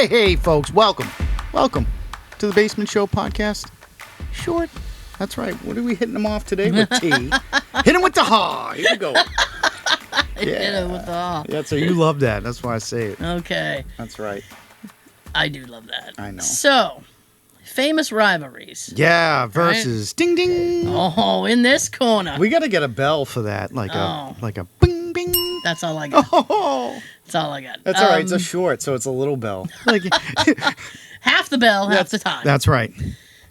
Hey, folks, welcome to the Basement Show podcast. Short. That's right. What are we hitting them off today with T? Hit him with the ha. Here we go. Hit him with the ha. Yeah, so you love that. That's why I say it. Okay. That's right. I do love that. I know. So, famous rivalries. Yeah, versus ding ding. Oh, in this corner. We got to get a bell for that, like a bing bing. That's all I got. Oh, that's all I got. That's all right. It's a short, so it's a little bell. Like half the bell, half the time. That's right.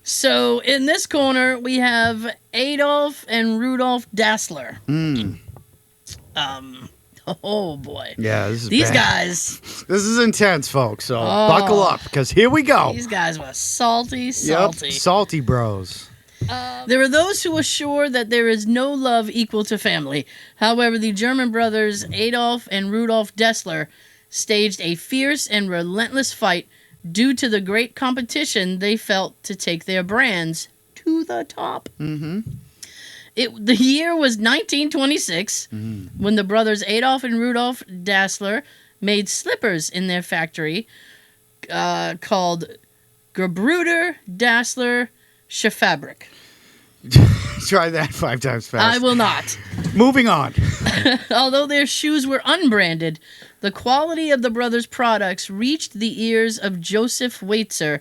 So in this corner we have Adolph and Rudolph Dassler. Oh boy. Yeah, these guys. This is intense, folks. So buckle up, because here we go. These guys were salty. Yep, salty bros. There are those who assure that there is no love equal to family. However, the German brothers Adolf and Rudolf Dassler staged a fierce and relentless fight due to the great competition they felt to take their brands to the top. Mm-hmm. The year was 1926 when the brothers Adolf and Rudolf Dassler made slippers in their factory called Gebruder Dassler Schifffabric. Try that 5 times fast. I will not. Moving on. Although their shoes were unbranded, the quality of the brothers' products reached the ears of Joseph Waitzer,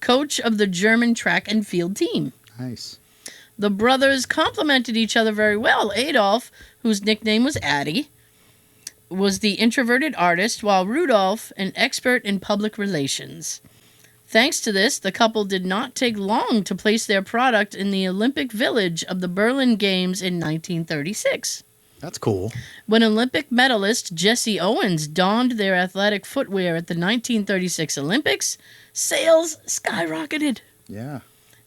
coach of the German track and field team. Nice. The brothers complemented each other very well. Adolf, whose nickname was Addy, was the introverted artist, while Rudolf, an expert in public relations. Thanks to this, the couple did not take long to place their product in the Olympic Village of the Berlin Games in 1936. That's cool. When Olympic medalist Jesse Owens donned their athletic footwear at the 1936 Olympics, sales skyrocketed. Yeah.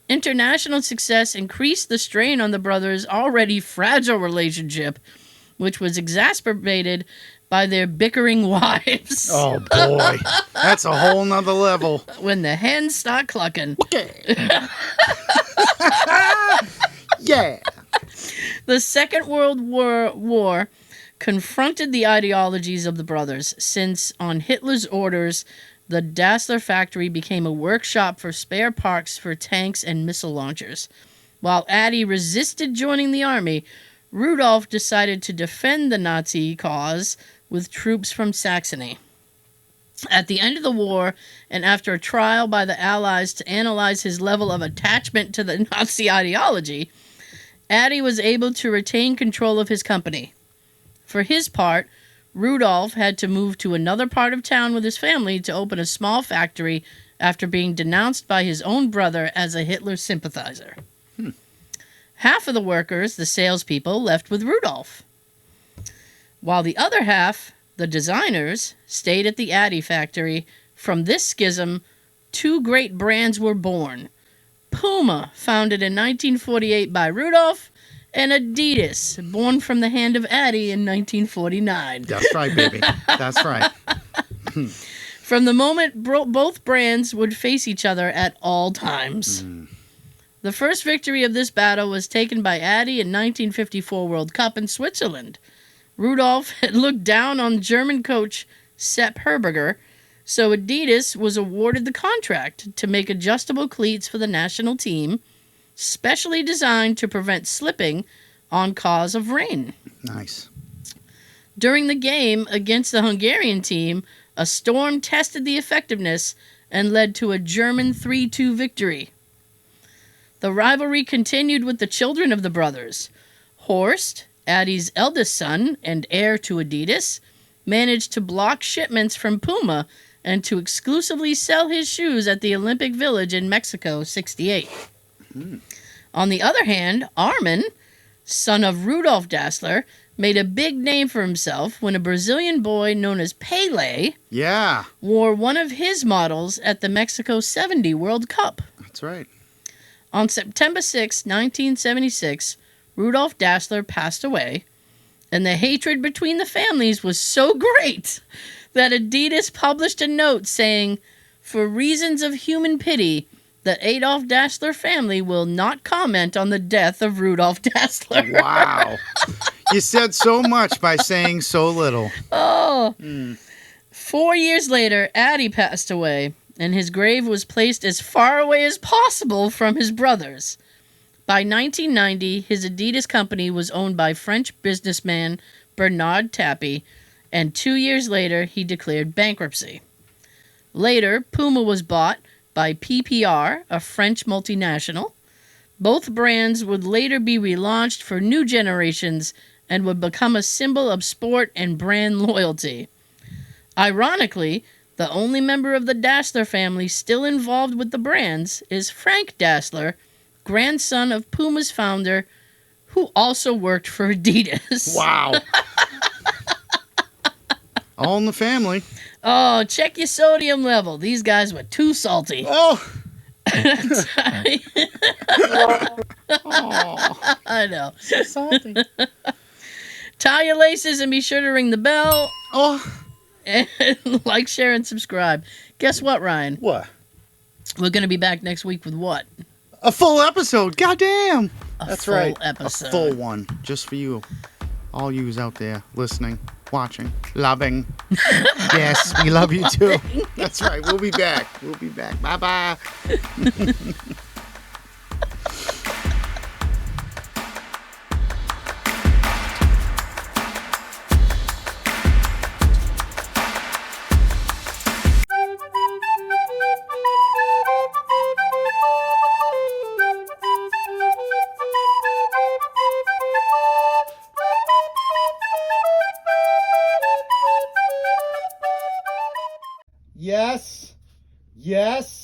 International success increased the strain on the brothers' already fragile relationship, which was exacerbated by their bickering wives. Oh, boy. That's a whole nother level. When the hens start clucking. Okay. Yeah. The Second World War confronted the ideologies of the brothers, since on Hitler's orders, the Dassler factory became a workshop for spare parts for tanks and missile launchers. While Addy resisted joining the army, Rudolf decided to defend the Nazi cause with troops from Saxony. At the end of the war, and after a trial by the Allies to analyze his level of attachment to the Nazi ideology, Addy was able to retain control of his company. For his part, Rudolf had to move to another part of town with his family to open a small factory after being denounced by his own brother as a Hitler sympathizer. Half of the workers, the salespeople, left with Rudolf, while the other half, the designers, stayed at the Addy factory. From this schism, 2 great brands were born. Puma, founded in 1948 by Rudolf, and Adidas, born from the hand of Addy in 1949. That's right, baby. That's right. From the moment both brands would face each other at all times. The first victory of this battle was taken by Addy in 1954 World Cup in Switzerland. Rudolf had looked down on German coach Sepp Herberger, so Adidas was awarded the contract to make adjustable cleats for the national team, specially designed to prevent slipping on cause of rain. Nice. During the game against the Hungarian team, a storm tested the effectiveness and led to a German 3-2 victory. The rivalry continued with the children of the brothers. Horst, Addy's eldest son and heir to Adidas, managed to block shipments from Puma and to exclusively sell his shoes at the Olympic Village in Mexico, 1968. On the other hand, Armin, son of Rudolf Dassler, made a big name for himself when a Brazilian boy known as Pele wore one of his models at the Mexico 70 World Cup. That's right. On September 6, 1976, Rudolf Dassler passed away, and the hatred between the families was so great that Adidas published a note saying, "For reasons of human pity, the Adolf Dassler family will not comment on the death of Rudolf Dassler." Wow. You said so much by saying so little. Oh. 4 years later, Addie passed away, and his grave was placed as far away as possible from his brothers. By 1990, his Adidas company was owned by French businessman Bernard Tapie, and 2 years later, he declared bankruptcy. Later, Puma was bought by PPR, a French multinational. Both brands would later be relaunched for new generations and would become a symbol of sport and brand loyalty. Ironically, the only member of the Dassler family still involved with the brands is Frank Dassler, grandson of Puma's founder, who also worked for Adidas. Wow. All in the family. Oh, check your sodium level. These guys were too salty. Oh. Oh. I know. So salty. Tie your laces and be sure to ring the bell. Oh. And like, share, and subscribe. Guess what, Ryan? What? We're going to be back next week with what? A full episode. Goddamn. That's right. Episode. A full one. Just for you. All yous out there listening, watching, loving. Yes, we love you too. That's right. We'll be back. Bye-bye. Yes.